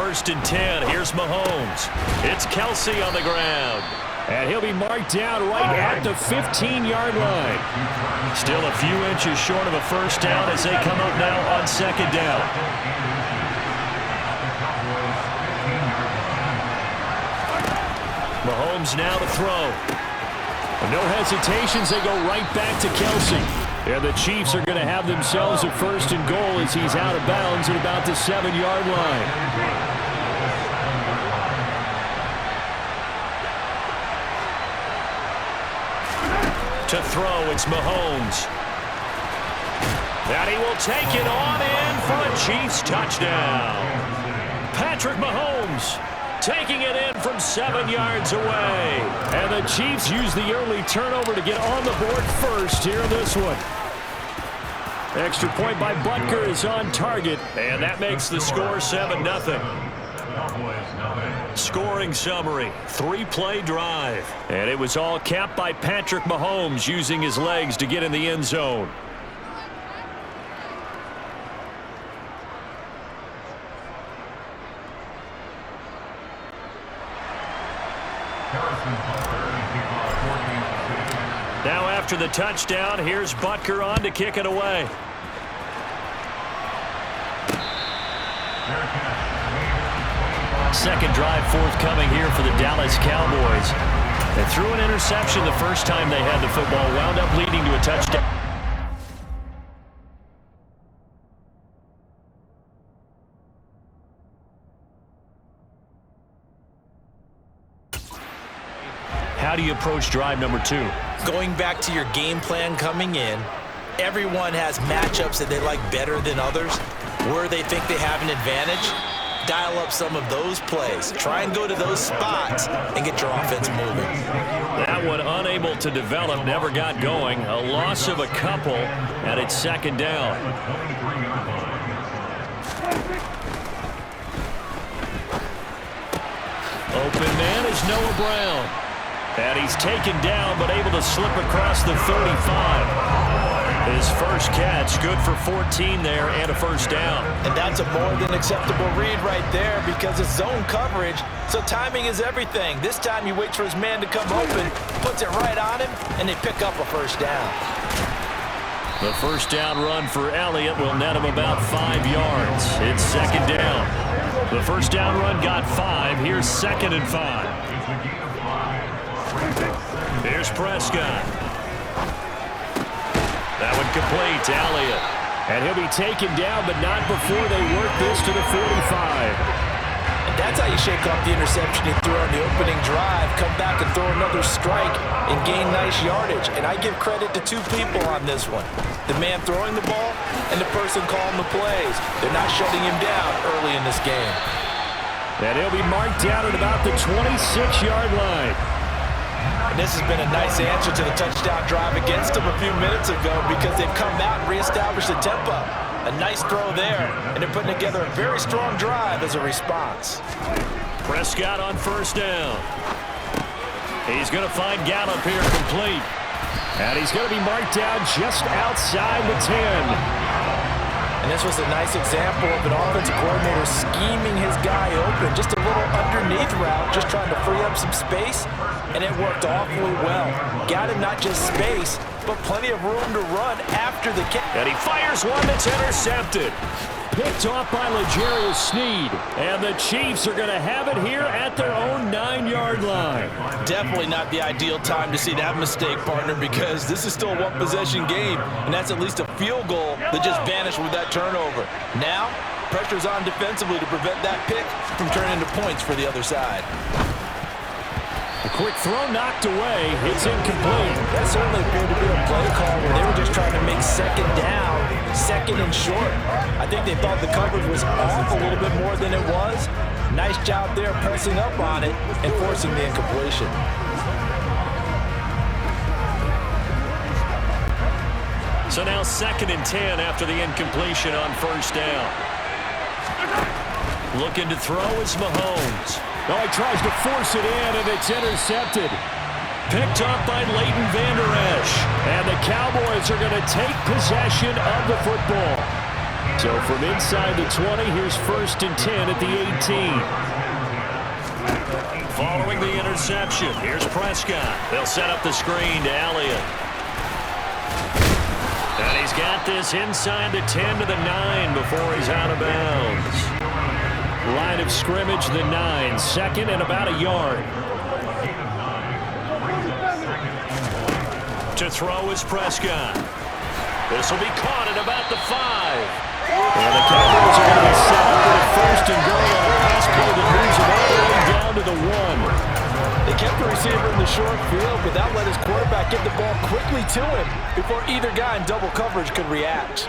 1st and 10. Here's Mahomes. It's Kelce on the ground. And he'll be marked down right at the 15-yard line. Still a few inches short of a first down as they come up now on 2nd down. Mahomes now to throw. No hesitations. They go right back to Kelce. And the Chiefs are going to have themselves a 1st and goal as he's out of bounds at about the 7-yard line. To throw, it's Mahomes. And he will take it on in for a Chiefs touchdown. Patrick Mahomes taking it in from 7 yards away. And the Chiefs use the early turnover to get on the board first here in this one. Extra point by Butker is on target. And that makes the score 7-0. Scoring summary, 3-play drive. And it was all capped by Patrick Mahomes using his legs to get in the end zone. Now after the touchdown, here's Butker on to kick it away. Second drive forthcoming here for the Dallas Cowboys. They threw an interception the first time they had the football, wound up leading to a touchdown. How do you approach drive number 2? Going back to your game plan coming in, everyone has matchups that they like better than others, where they think they have an advantage. Dial up some of those plays. Try and go to those spots and get your offense moving. That one unable to develop, never got going. A loss of a couple, and it's 2nd down. Open man is Noah Brown. And he's taken down, but able to slip across the 35. His first catch, good for 14 there and a first down. And that's a more than acceptable read right there because it's zone coverage, so timing is everything. This time he waits for his man to come open, puts it right on him, and they pick up a first down. The first down run for Elliott will net him about 5 yards. It's 2nd down. The first down run got 5. Here's 2nd and 5. Here's Prescott. That one complete to Elliott. And he'll be taken down, but not before they work this to the 45. And that's how you shake off the interception you threw on the opening drive, come back and throw another strike and gain nice yardage. And I give credit to 2 people on this one. The man throwing the ball and the person calling the plays. They're not shutting him down early in this game. And he'll be marked down at about the 26-yard line. And this has been a nice answer to the touchdown drive against them a few minutes ago because they've come out and reestablished the tempo. A nice throw there, and they're putting together a very strong drive as a response. Prescott on first down. He's going to find Gallup here complete. And he's going to be marked down just outside the 10. And this was a nice example of an offensive coordinator scheming his guy open. Just a little underneath route, just trying to free up some space, and it worked awfully well. Got him not just space, but plenty of room to run after the catch. And he fires one that's intercepted. Picked off by L'Jarius Sneed. And the Chiefs are going to have it here at their own 9-yard line. Definitely not the ideal time to see that mistake, partner, because this is still a one-possession game, and that's at least a field goal that just vanished with that turnover. Now, pressure's on defensively to prevent that pick from turning into points for the other side. A quick throw knocked away. It's incomplete. That certainly appeared to be a play call where they were just trying to make 2nd down, 2nd and short. I think they thought the coverage was off a little bit more than it was. Nice job there pressing up on it and forcing the incompletion. So now 2nd and 10 after the incompletion on first down. Looking to throw is Mahomes. Oh, he tries to force it in, and it's intercepted. Picked up by Leighton Vander Esch. And the Cowboys are going to take possession of the football. So from inside the 20, here's 1st and 10 at the 18. Following the interception, here's Prescott. They'll set up the screen to Elliott. And he's got this inside the 10 to the 9 before he's out of bounds. Line of scrimmage, the 9. 2nd and about a yard. To throw is Prescott. This will be caught at about the 5. And the Cowboys are going to be set up with a 1st and goal on a pass play that moves them all the way down to the 1. They kept the receiver in the short field, but that let his quarterback get the ball quickly to him before either guy in double coverage could react.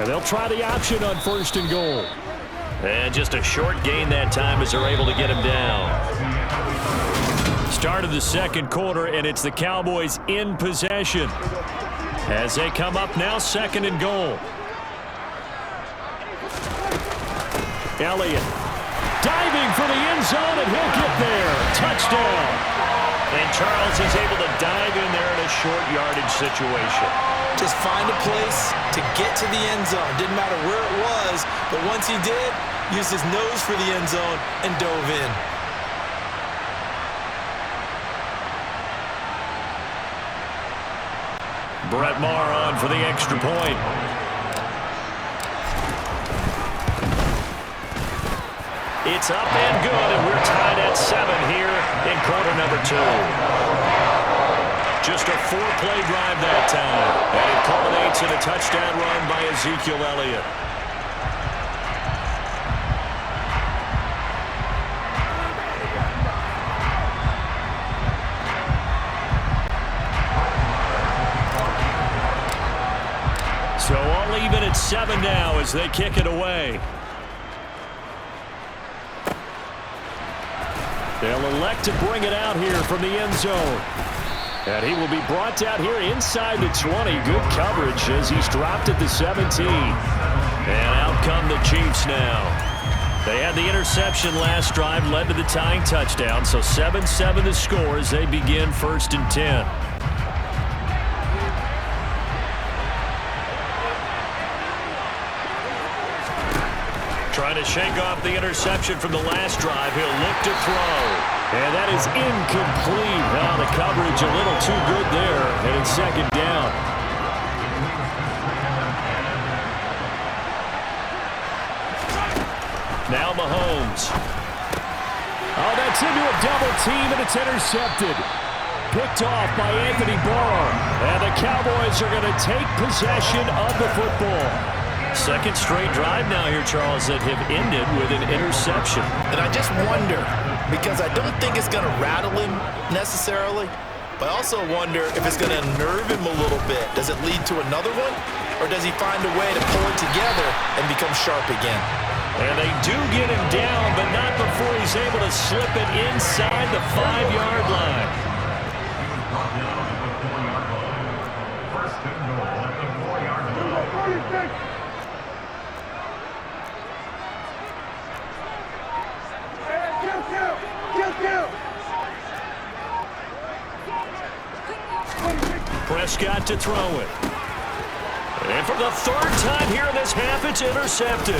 And they'll try the option on 1st and goal. And just a short gain that time as they're able to get him down. Start of the 2nd quarter, and it's the Cowboys in possession. As they come up now, 2nd and goal. Elliott diving for the end zone, and he'll get there. Touchdown. And Charles is able to dive in there in a short yardage situation. Just find a place to get to the end zone. Didn't matter where it was, but once he did, used his nose for the end zone and dove in. Brett Maher on for the extra point. It's up and good, and we're tied at 7 here in quarter number 2. Just a 4-play drive that time, and it culminates in a touchdown run by Ezekiel Elliott. So all even at 7 now as they kick it away. They'll elect to bring it out here from the end zone. And he will be brought down here inside the 20. Good coverage as he's dropped at the 17. And out come the Chiefs now. They had the interception last drive, led to the tying touchdown. So 7-7 the score as they begin 1st and 10. Trying to shake off the interception from the last drive. He'll look to throw. And that is incomplete. Now the coverage a little too good there. And it's 2nd down. Now Mahomes. Oh, that's into a double team, and it's intercepted. Picked off by Anthony Barr. And the Cowboys are going to take possession of the football. 2nd straight drive now here, Charles, that have ended with an interception. And I just wonder, because I don't think it's going to rattle him necessarily, but I also wonder if it's going to nerve him a little bit. Does it lead to another one, or does he find a way to pull it together and become sharp again? And they do get him down, but not before he's able to slip it inside the 5-yard line. Prescott to throw it. And for the 3rd time here in this half, it's intercepted.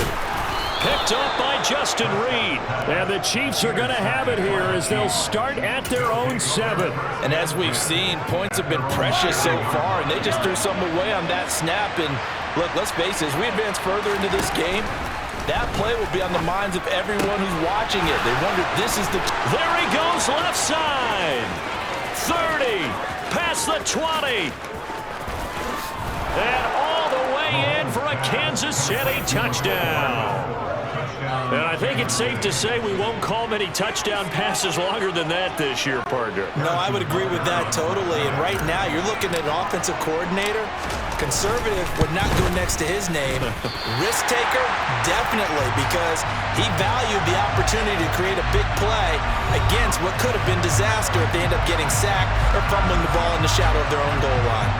Picked up by Justin Reed. And the Chiefs are going to have it here as they'll start at their own 7. And as we've seen, points have been precious so far, and they just threw something away on that snap. And look, let's face it, as we advance further into this game, that play will be on the minds of everyone who's watching it. They wonder if this is the... There he goes, left side. 30, past the 20. And all the way in for a Kansas City touchdown. And I think it's safe to say we won't call many touchdown passes longer than that this year, partner. No, I would agree with that totally. And right now, you're looking at an offensive coordinator. Conservative would not go next to his name. Risk taker, definitely, because he valued the opportunity to create a big play against what could have been disaster if they end up getting sacked or fumbling the ball in the shadow of their own goal line.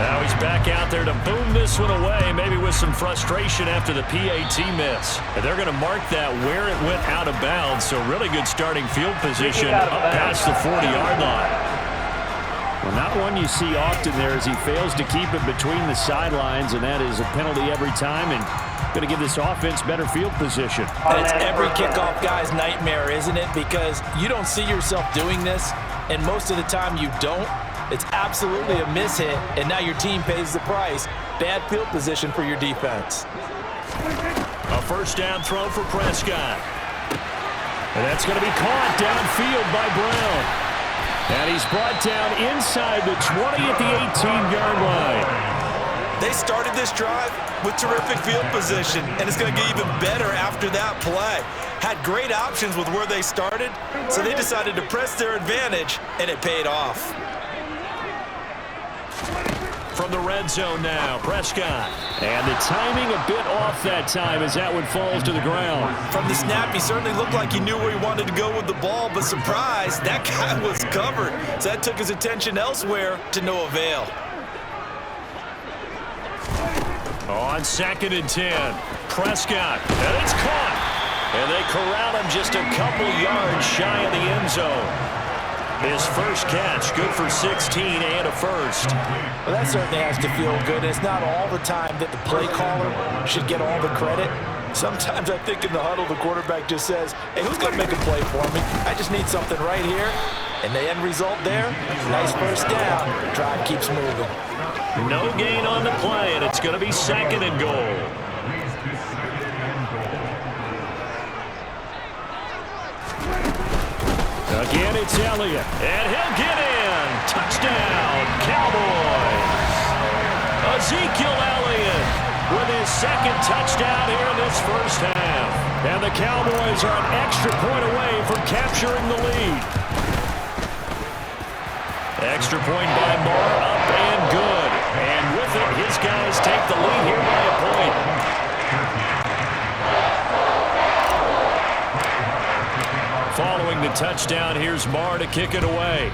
Now he's back out there to boom this one away, maybe with some frustration after the PAT miss. And they're going to mark that where it went out of bounds, so really good starting field position up past the 40-yard line. Well, not one you see often there as he fails to keep it between the sidelines, and that is a penalty every time, and going to give this offense better field position. And it's every kickoff guy's nightmare, isn't it? Because you don't see yourself doing this, and most of the time you don't. It's absolutely a mishit, and now your team pays the price. Bad field position for your defense. A first down throw for Prescott. And that's going to be caught downfield by Brown. And he's brought down inside the 20 at the 18-yard line. They started this drive with terrific field position, and it's going to get even better after that play. Had great options with where they started, so they decided to press their advantage, and it paid off. From the red zone now, Prescott. And the timing a bit off that time as that one falls to the ground. From the snap, he certainly looked like he knew where he wanted to go with the ball, but surprise, that guy was covered. So that took his attention elsewhere to no avail. On 2nd and 10, Prescott, and it's caught. And they corral him just a couple yards shy of the end zone. His first catch, good for 16 and a first. Well, that certainly has to feel good. It's not all the time that the play caller should get all the credit. Sometimes I think in the huddle, the quarterback just says, hey, who's going to make a play for me? I just need something right here. And the end result there, nice first down. Drive keeps moving. No gain on the play, and it's going to be 2nd and goal. Again, it's Elliott. And he'll get in. Touchdown, Cowboys. Ezekiel Elliott with his 2nd touchdown here in this first half. And the Cowboys are an extra point away from capturing the lead. Extra point by Moore, up and good. And with it, his guys take the lead here by a point. Following the touchdown, here's Marr to kick it away.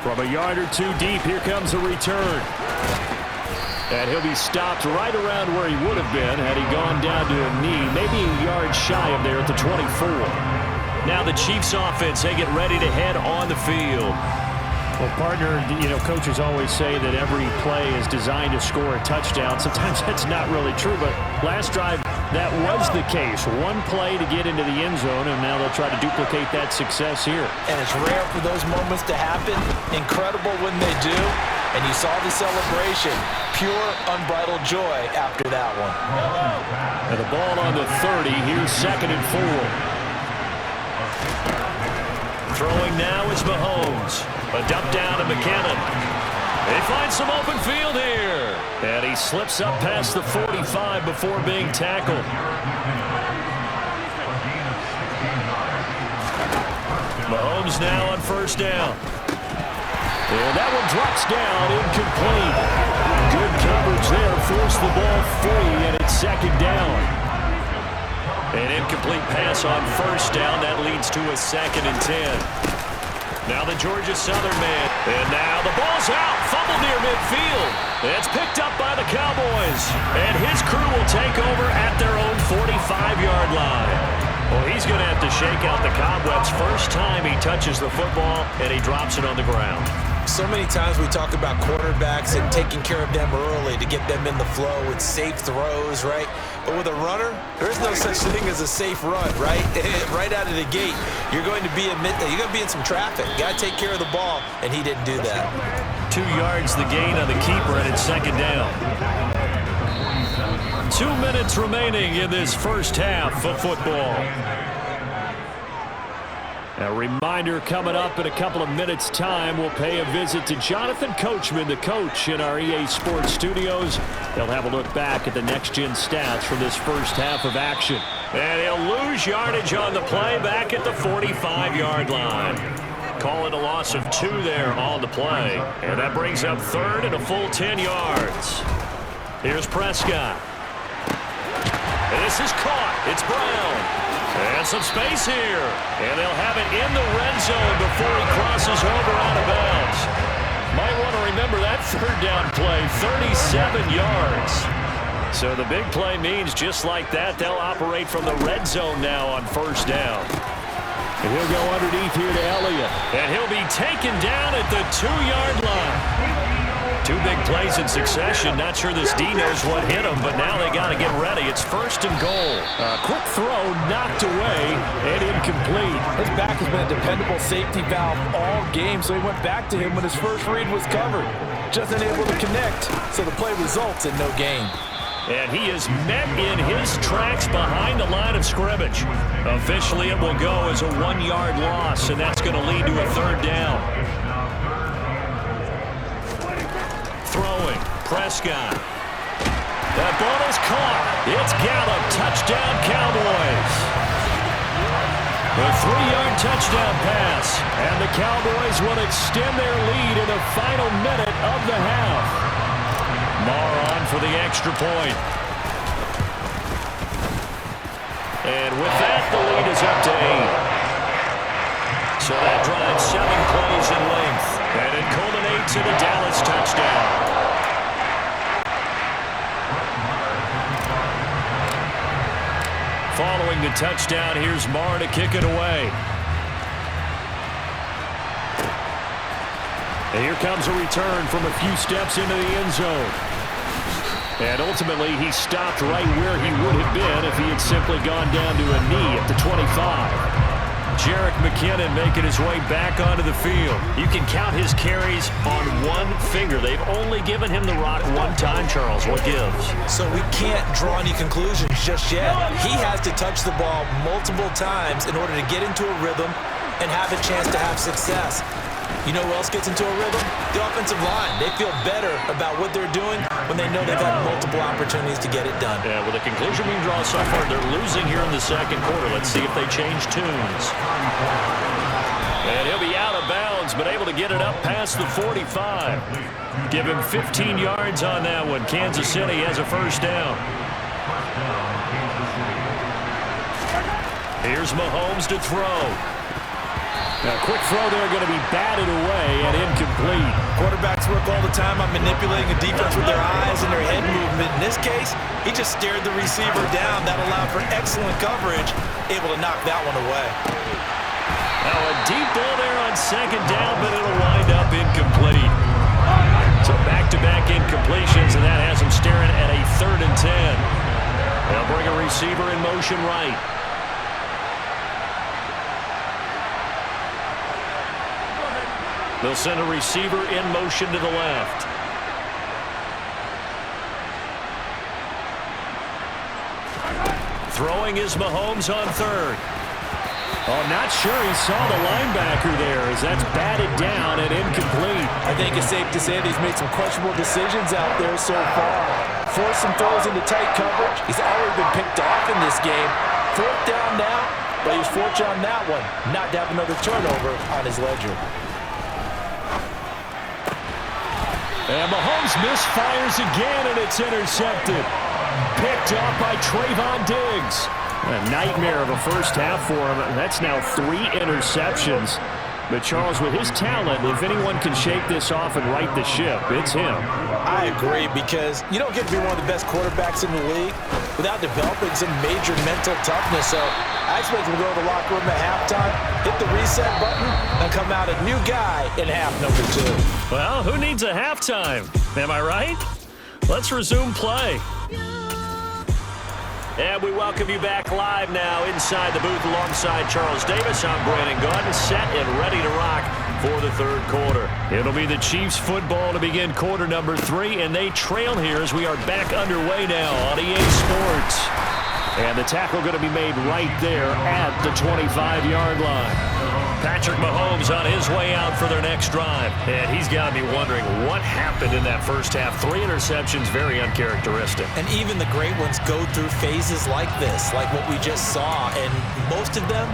From a yard or two deep, here comes a return. And he'll be stopped right around where he would have been had he gone down to a knee, maybe a yard shy of there at the 24. Now the Chiefs offense, they get ready to head on the field. Well, partner, coaches always say that every play is designed to score a touchdown. Sometimes that's not really true, but last drive, that was the case. One play to get into the end zone, and now they'll try to duplicate that success here. And it's rare for those moments to happen. Incredible when they do. And you saw the celebration. Pure, unbridled joy after that one. And the ball on the 30. Here's 2nd and 4. Throwing now is Mahomes. A dump down to McKinnon. They find some open field here. And he slips up past the 45 before being tackled. Mahomes now on first down. And that one drops down, incomplete. Good coverage there, forced the ball free, and it's 2nd down. An incomplete pass on first down. That leads to a 2nd and 10. Now the Georgia Southern man. And now the ball's out. Fumbled near midfield. It's picked up by the Cowboys. And his crew will take over at their own 45-yard line. Well, he's going to have to shake out the cobwebs first time he touches the football, and he drops it on the ground. So many times we talk about quarterbacks and taking care of them early to get them in the flow with safe throws, right? But with a runner, there is no such thing as a safe run, right? Right out of the gate, you're going to be in some traffic. You got to take care of the ball, and he didn't do that. 2 yards the gain on the keeper, and it's 2nd down. 2 minutes remaining in this first half of football. A reminder coming up in a couple of minutes' time, we'll pay a visit to Jonathan Coachman, the coach in our EA Sports studios. They'll have a look back at the next-gen stats from this first half of action. And he'll lose yardage on the play back at the 45-yard line. Call it a loss of 2 there on the play. And that brings up 3rd and a full 10 yards. Here's Prescott. And this is caught. It's Brown. And some space here. And they'll have it in the red zone before he crosses over out of bounds. remember that third down play, 37 yards. So the big play means just like that, they'll operate from the red zone now on first down. And he'll go underneath here to Elliott. And he'll be taken down at the 2-yard line. 2 big plays in succession. Not sure this D knows what hit him, but now they got to get ready. It's first and goal. Quick throw knocked away and incomplete. His back has been a dependable safety valve all game, so he went back to him when his first read was covered. Just unable to connect, so the play results in no gain. And he is met in his tracks behind the line of scrimmage. Officially, it will go as a 1-yard loss, and that's going to lead to a third down. Throwing, Prescott. That ball is caught. It's Gallup. Touchdown, Cowboys. A 3-yard touchdown pass. And the Cowboys will extend their lead in the final minute of the half. Marr on for the extra point. And with that, the lead is up to 8. So that drives 7 plays in length. And it culminates in a Dallas touchdown. Following the touchdown, here's Marr to kick it away. And here comes a return from a few steps into the end zone. And ultimately, he stopped right where he would have been if he had simply gone down to a knee at the 25. Jerick McKinnon making his way back onto the field. You can count his carries on one finger. They've only given him the rock one time, Charles. What gives? So we can't draw any conclusions just yet. He has to touch the ball multiple times in order to get into a rhythm and have a chance to have success. You know who else gets into a rhythm? The offensive line. They feel better about what they're doing when they know they've had multiple opportunities to get it done. Yeah, well, the conclusion we can draw so far, they're losing here in the second quarter. Let's see if they change tunes. And he'll be out of bounds, but able to get it up past the 45. Give him 15 yards on that one. Kansas City has a first down. Here's Mahomes to throw. Now, quick throw there going to be batted away and incomplete. Quarterbacks work all the time on manipulating a defense with their eyes and their head movement. In this case, he just stared the receiver down. That allowed for excellent coverage, able to knock that one away. Now a deep ball there on second down, but it'll wind up incomplete. So back-to-back incompletions, and that has him staring at a 3rd and 10. They'll bring a receiver in motion right. They'll send a receiver in motion to the left. Throwing is Mahomes on 3rd. Oh, not sure he saw the linebacker there as that's batted down and incomplete. I think it's safe to say that he's made some questionable decisions out there so far. Forced some throws into tight coverage. He's already been picked off in this game. 4th down now, but he was fortunate on that one not to have another turnover on his ledger. And Mahomes misfires again, and it's intercepted. Picked up by Trayvon Diggs. A nightmare of a first half for him. That's now 3 interceptions. But Charles, with his talent, if anyone can shake this off and right the ship, it's him. I agree, because you don't get to be one of the best quarterbacks in the league without developing some major mental toughness. So I expect him to go to the locker room at halftime, hit the reset button, and come out a new guy in half number 2. Well, who needs a halftime? Am I right? Let's resume play. And we welcome you back live now inside the booth alongside Charles Davis. I'm Brandon Gaudin, set and ready to rock for the 3rd quarter. It'll be the Chiefs football to begin quarter number 3, and they trail here as we are back underway now on EA Sports. And the tackle going to be made right there at the 25-yard line. Patrick Mahomes on his way out for their next drive. And he's got to be wondering what happened in that first half. 3 interceptions, very uncharacteristic. And even the great ones go through phases like this, like what we just saw. And most of them,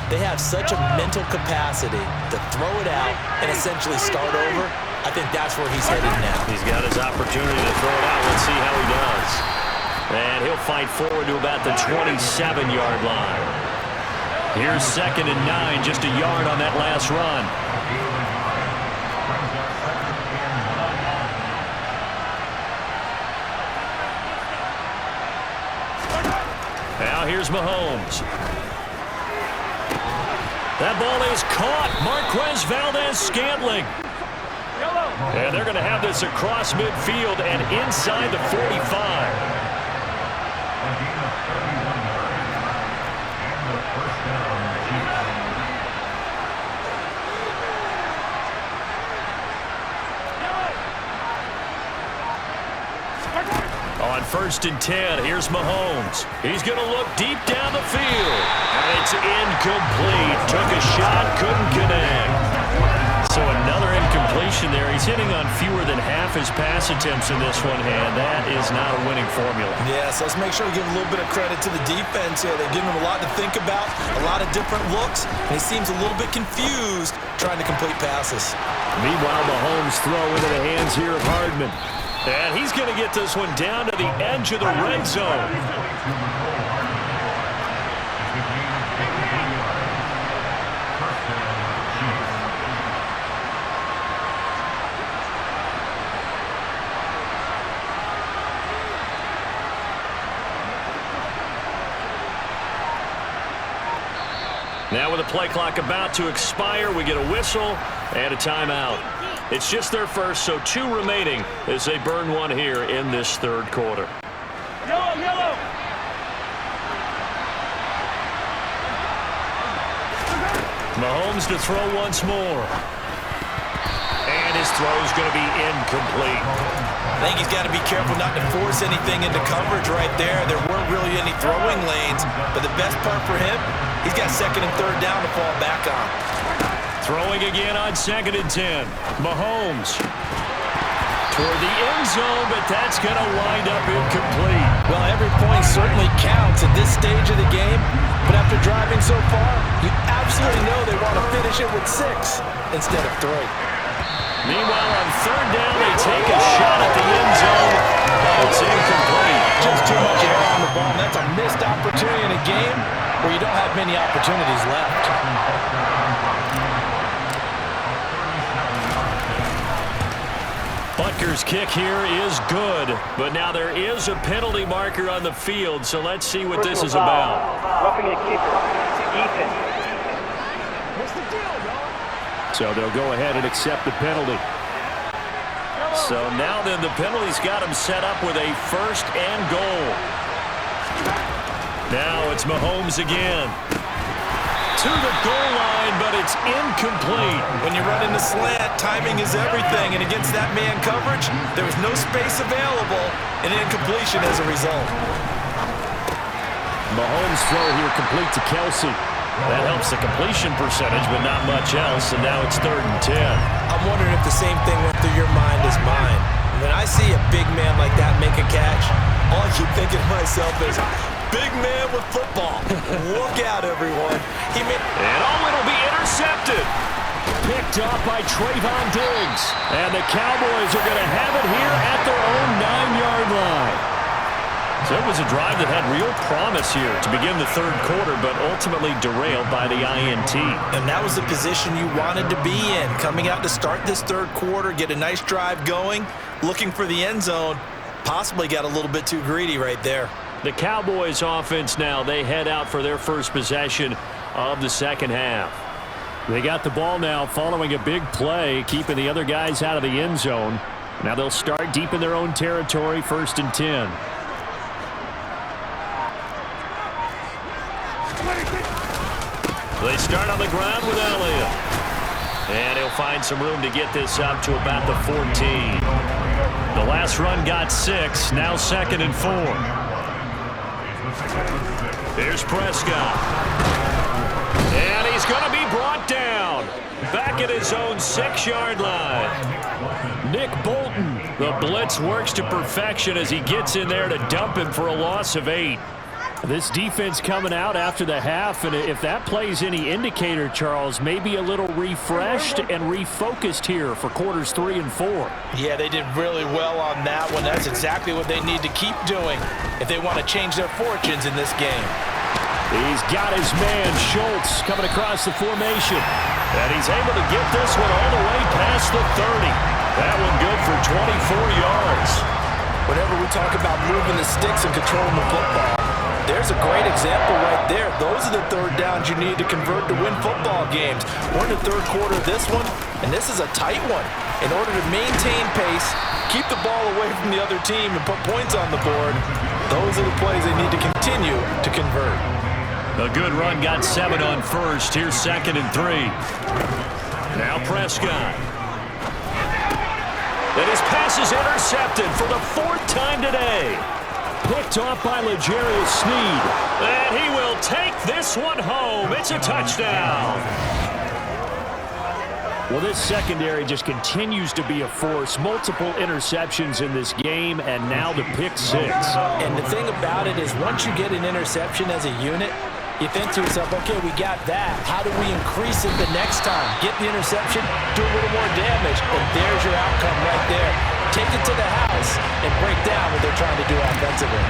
they have such a mental capacity to throw it out and essentially start over. I think that's where he's headed now. He's got his opportunity to throw it out. Let's see how he does. And he'll fight forward to about the 27-yard line. Here's 2nd and 9, just a yard on that last run. Now here's Mahomes. That ball is caught. Marquez Valdes-Scantling. And they're going to have this across midfield and inside the 45. On 1st and 10, here's Mahomes. He's going to look deep down the field. And it's incomplete. Took a shot, couldn't connect. So another incompletion there. He's hitting on fewer than half his pass attempts in this one, and that is not a winning formula. Yes, let's make sure we give a little bit of credit to the defense here. They've given him a lot to think about, a lot of different looks, and he seems a little bit confused trying to complete passes. Meanwhile, Mahomes throw into the hands here of Hardman. And he's going to get this one down to the edge of the red zone. Now with the play clock about to expire, we get a whistle and a timeout. It's just their first, so 2 remaining as they burn one here in this 3rd quarter. Yellow. Mahomes to throw once more. And his throw's going to be incomplete. I think he's got to be careful not to force anything into coverage right there. There weren't really any throwing lanes, but the best part for him, he's got 2nd and 3rd down to fall back on. Throwing again on 2nd and 10. Mahomes toward the end zone, but that's going to wind up incomplete. Well, every point certainly counts at this stage of the game, but after driving so far, you absolutely know they want to finish it with 6 instead of 3. Meanwhile, on 3rd down, they take a shot at the end zone, but it's incomplete. Just too much air on the ball. That's a missed opportunity in a game where you don't have many opportunities left. Butker's kick here is good, but now there is a penalty marker on the field, so let's see what this is about. Roughing a kicker. Ethan. So they'll go ahead and accept the penalty. So now then the penalty's got him set up with a 1st and goal. Now it's Mahomes again. To the goal line, but it's incomplete. When you run in the slant, timing is everything, and against that man coverage, there was no space available, and an incompletion as a result. Mahomes' throw here complete to Kelsey. That helps the completion percentage, but not much else, and now it's 3rd and 10. I'm wondering if the same thing went through your mind as mine. When I see a big man like that make a catch, all I keep thinking to myself is, big man with football. Look out, everyone. And it'll be intercepted. Picked off by Trayvon Diggs. And the Cowboys are going to have it here at their own 9-yard line. So it was a drive that had real promise here to begin the 3rd quarter, but ultimately derailed by the INT. And that was the position you wanted to be in. Coming out to start this 3rd quarter, get a nice drive going, looking for the end zone. Possibly got a little bit too greedy right there. The Cowboys offense now, they head out for their first possession of the 2nd half. They got the ball now following a big play, keeping the other guys out of the end zone. Now they'll start deep in their own territory, 1st and 10. They start on the ground with Elliott. And he'll find some room to get this up to about the 14. The last run got 6, now 2nd and 4. Here's Prescott. And he's going to be brought down. Back at his own 6-yard line. Nick Bolton. The blitz works to perfection as he gets in there to dump him for a loss of 8. This defense coming out after the half, and if that plays any indicator, Charles, maybe a little refreshed and refocused here for quarters 3 and 4. Yeah, they did really well on that one. That's exactly what they need to keep doing if they want to change their fortunes in this game. He's got his man, Schultz, coming across the formation. And he's able to get this one all the way past the 30. That one good for 24 yards. Whenever we talk about moving the sticks and controlling the football, There's a great example right there. Those are the third downs you need to convert to win football games. We're in the third quarter of this one, and this is a tight one. In order to maintain pace, keep the ball away from the other team, and put points on the board, those are the plays they need to continue to convert. A good run got 7 on first. Here's 2nd and 3. Now Prescott. And his pass is intercepted for the 4th time today. Picked off by L'Jarius Sneed. And he will take this one home. It's a touchdown. Well, this secondary just continues to be a force. Multiple interceptions in this game, and now the pick 6. And the thing about it is once you get an interception as a unit, you think to yourself, okay, we got that. How do we increase it the next time? Get the interception, do a little more damage, and there's your outcome right there. Take it to the house and break down what they're trying to do offensively.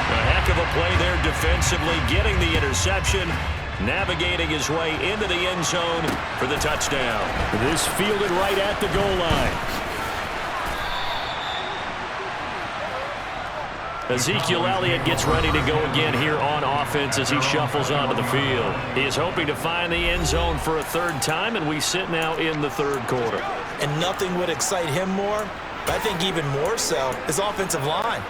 A heck of a play there defensively, getting the interception, navigating his way into the end zone for the touchdown. This fielded right at the goal line. Ezekiel Elliott gets ready to go again here on offense as he shuffles onto the field. He is hoping to find the end zone for a 3rd time, and we sit now in the 3rd quarter. And nothing would excite him more, but I think even more so, his offensive line.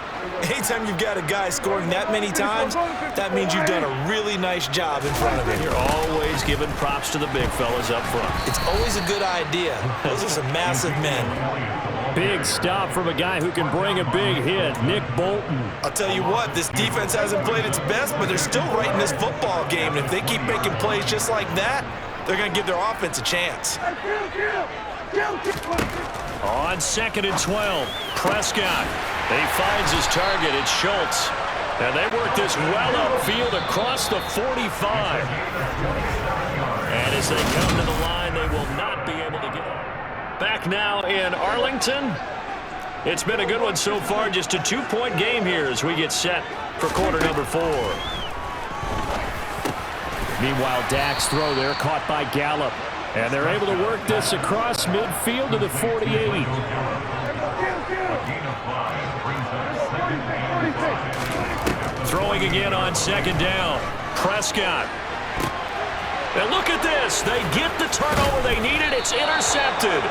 Anytime you've got a guy scoring that many times, that means you've done a really nice job in front of him. You're always giving props to the big fellas up front. It's always a good idea. Those are some massive men. Big stop from a guy who can bring a big hit, Nick Bolton. I'll tell you what, this defense hasn't played its best, but they're still right in this football game. And if they keep making plays just like that, they're going to give their offense a chance. On 2nd and 12, Prescott. He finds his target. It's Schultz. And they work this well upfield across the 45. And as they come to the line, they will not be able to get it. Back now in Arlington. It's been a good one so far. Just a 2-point game here as we get set for quarter number 4. Meanwhile, Dak's throw there caught by Gallup. And they're able to work this across midfield to the 48. Throwing again on 2nd down. Prescott. And look at this. They get the turnover they needed. It's intercepted.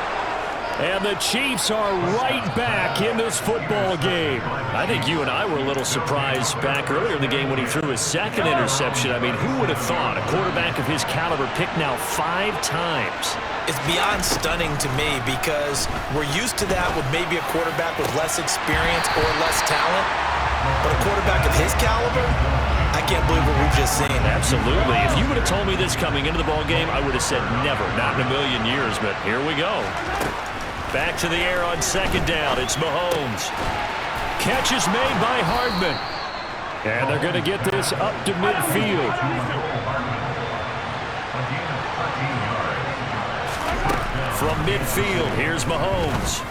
And the Chiefs are right back in this football game. I think you and I were a little surprised back earlier in the game when he threw his 2nd interception. I mean, who would have thought a quarterback of his caliber picked now 5 times? It's beyond stunning to me because we're used to that with maybe a quarterback with less experience or less talent. But a quarterback of his caliber, I can't believe what we've just seen. Absolutely. If you would have told me this coming into the ball game, I would have said never, not in a million years. But here we go. Back to the air on 2nd down. It's Mahomes. Catch is made by Hardman. And they're going to get this up to midfield. From midfield, here's Mahomes.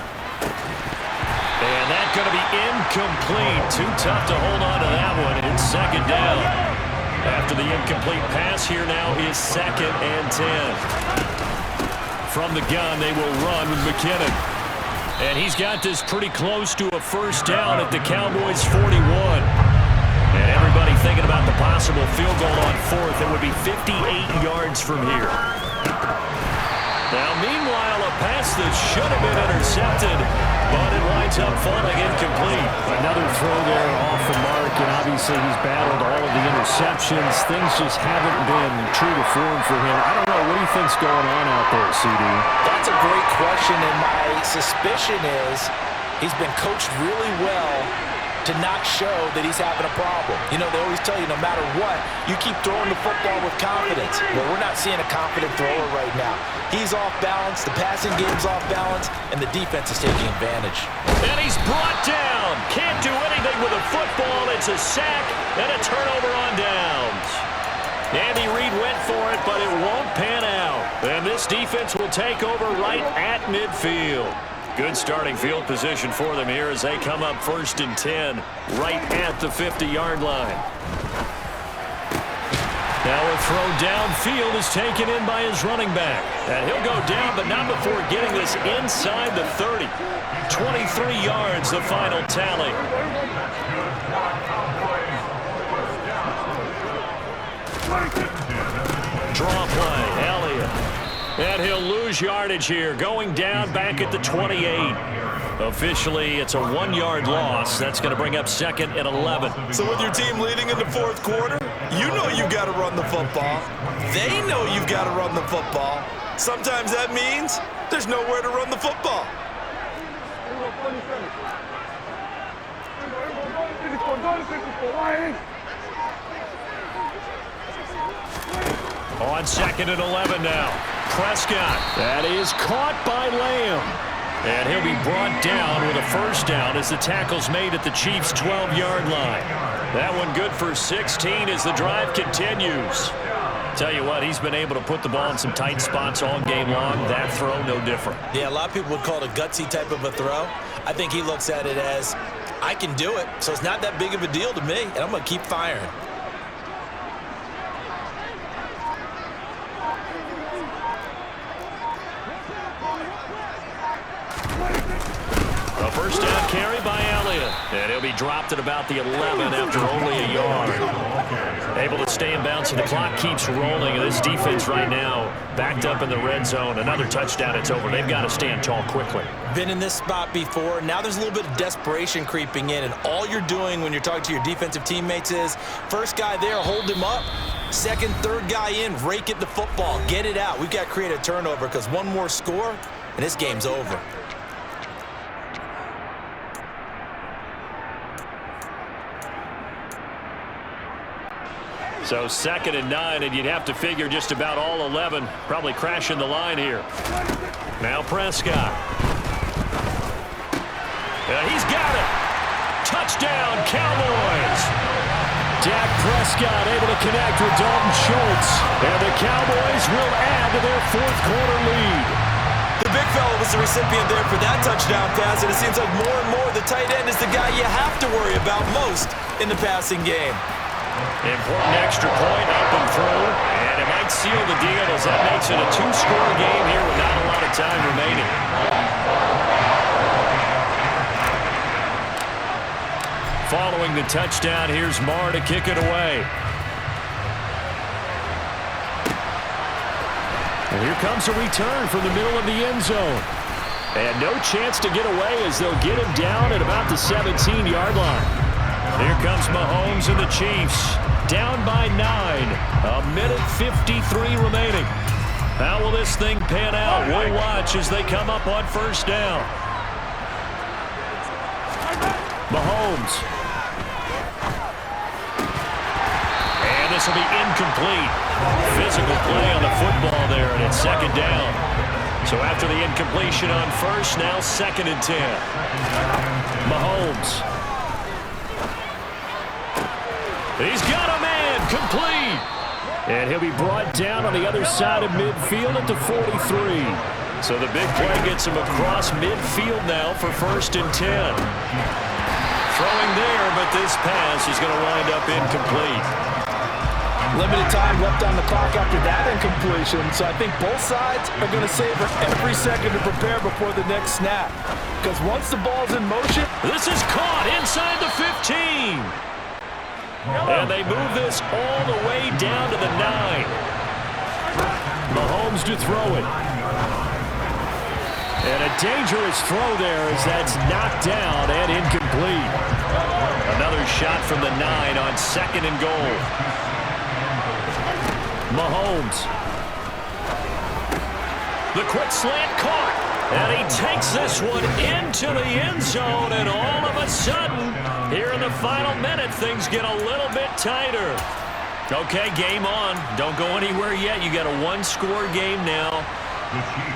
And that's going to be incomplete. Too tough to hold on to that one. It's 2nd down. After the incomplete pass, here now is 2nd and 10. From the gun, they will run with McKinnon. And he's got this pretty close to a 1st down at the Cowboys' 41. And everybody thinking about the possible field goal on 4th. It would be 58 yards from here. Now, meanwhile, a pass that should have been intercepted, but it winds up falling incomplete. Another throw there off the mark, and obviously he's battled all of the interceptions. Things just haven't been true to form for him. I don't know. What do you think's going on out there, CD? That's a great question, and my suspicion is he's been coached really well to not show that he's having a problem. You know, they always tell you no matter what, you keep throwing the football with confidence. Well, we're not seeing a confident thrower right now. He's off balance, the passing game's off balance, and the defense is taking advantage. And he's brought down. Can't do anything with a football. It's a sack and a turnover on downs. Andy Reid went for it, but it won't pan out. And this defense will take over right at midfield. Good starting field position for them here as they come up 1st and 10 right at the 50-yard line. Now a throw downfield is taken in by his running back. And he'll go down, but not before getting this inside the 30. 23 yards, the final tally. Draw play, Elliott. And he'll lose yardage here, going down back at the 28. Officially, it's a 1-yard loss. That's going to bring up 2nd and 11. So with your team leading in the 4th quarter, you know you've got to run the football. They know you've got to run the football. Sometimes that means there's nowhere to run the football. On 2nd and 11 now. Prescott. That is caught by Lamb. And he'll be brought down with a first down as the tackle's made at the Chiefs' 12-yard line. That one good for 16 as the drive continues. Tell you what, he's been able to put the ball in some tight spots all game long. That throw, no different. Yeah, a lot of people would call it a gutsy type of a throw. I think he looks at it as, I can do it, so it's not that big of a deal to me, and I'm going to keep firing. A first down carry by Elliott. And he'll be dropped at about the 11 after only a yard. Able to stay in bounds, and the clock keeps rolling. And this defense right now backed up in the red zone. Another touchdown, it's over. They've got to stand tall quickly. Been in this spot before. Now there's a little bit of desperation creeping in, and all you're doing when you're talking to your defensive teammates is, first guy there, hold him up. Second, third guy in, rake it the football. Get it out. We've got to create a turnover because one more score, and this game's over. So 2nd and 9, and you'd have to figure just about all 11 probably crashing the line here. Now Prescott. He's got it. Touchdown, Cowboys. Dak Prescott able to connect with Dalton Schultz. And the Cowboys will add to their 4th quarter lead. The big fella was the recipient there for that touchdown pass, and it seems like more and more the tight end is the guy you have to worry about most in the passing game. Important extra point up and through, and it might seal the deal as that makes it a 2-score game here with not a lot of time remaining. Following the touchdown, here's Marr to kick it away. And here comes a return from the middle of the end zone. And no chance to get away as they'll get him down at about the 17-yard line. Here comes Mahomes and the Chiefs, down by 9. 1:53 remaining. How will this thing pan out? We'll watch as they come up on first down. Mahomes. And this will be incomplete. Physical play on the football there, and it's 2nd down. So after the incompletion on first, now 2nd and 10. Mahomes. He's got a man, complete. And he'll be brought down on the other side of midfield at the 43. So the big play gets him across midfield now for 1st and 10. Throwing there, but this pass is going to wind up incomplete. Limited time left on the clock after that incompletion, so I think both sides are going to savor every second to prepare before the next snap. Because once the ball's in motion, this is caught inside the 15. And they move this all the way down to the 9. Mahomes to throw it. And a dangerous throw there as that's knocked down and incomplete. Another shot from the 9 on 2nd and goal. Mahomes. The quick slant caught. And he takes this one into the end zone, and all of a sudden, here in the final minute, things get a little bit tighter. Okay, game on. Don't go anywhere yet. You got a 1-score game now.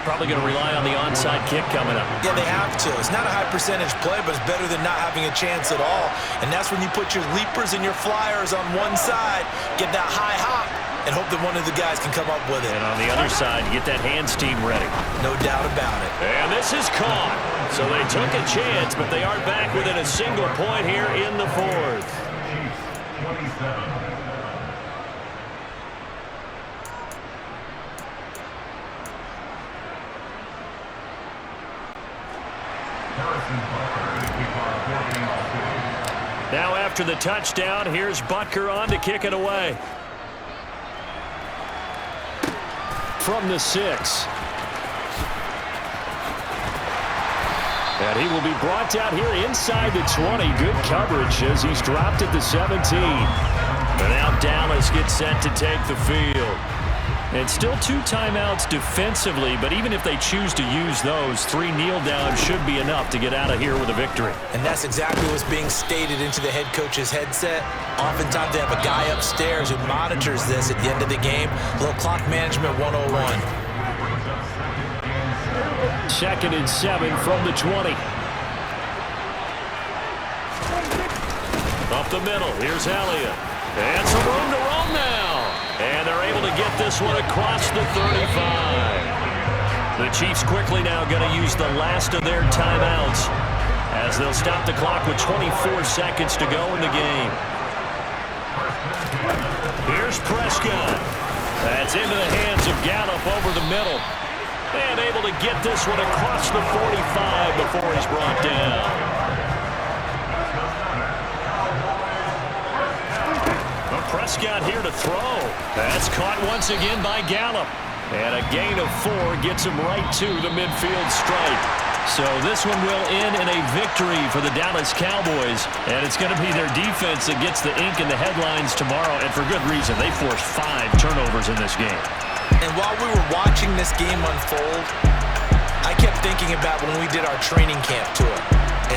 Probably going to rely on the onside kick coming up. Yeah, they have to. It's not a high percentage play, but it's better than not having a chance at all. And that's when you put your leapers and your flyers on one side, get that high hop, and hope that one of the guys can come up with it. And on the other side, get that hands team ready. No doubt about it. And this is caught. So they took a chance, but they are back within a single point here in the 4th. Now after the touchdown, here's Butker on to kick it away. from the 6. And he will be brought down here inside the 20. Good coverage as he's dropped at the 17. And now Dallas gets set to take the field. And still 2 timeouts defensively, but even if they choose to use those, 3 kneel downs should be enough to get out of here with a victory. And that's exactly what's being stated into the head coach's headset. Oftentimes they have a guy upstairs who monitors this at the end of the game. A little clock management 101. 2nd and 7 from the 20. Up the middle, here's Elliott. And some room to roam now. And they're able to get this one across the 35. The Chiefs quickly now going to use the last of their timeouts as they'll stop the clock with 24 seconds to go in the game. Here's Prescott. That's into the hands of Gallup over the middle. And able to get this one across the 45 before he's brought down. Prescott here to throw. That's caught once again by Gallup. And a gain of 4 gets him right to the midfield stripe. So this one will end in a victory for the Dallas Cowboys. And it's going to be their defense that gets the ink in the headlines tomorrow. And for good reason. They forced 5 turnovers in this game. And while we were watching this game unfold, I kept thinking about when we did our training camp tour.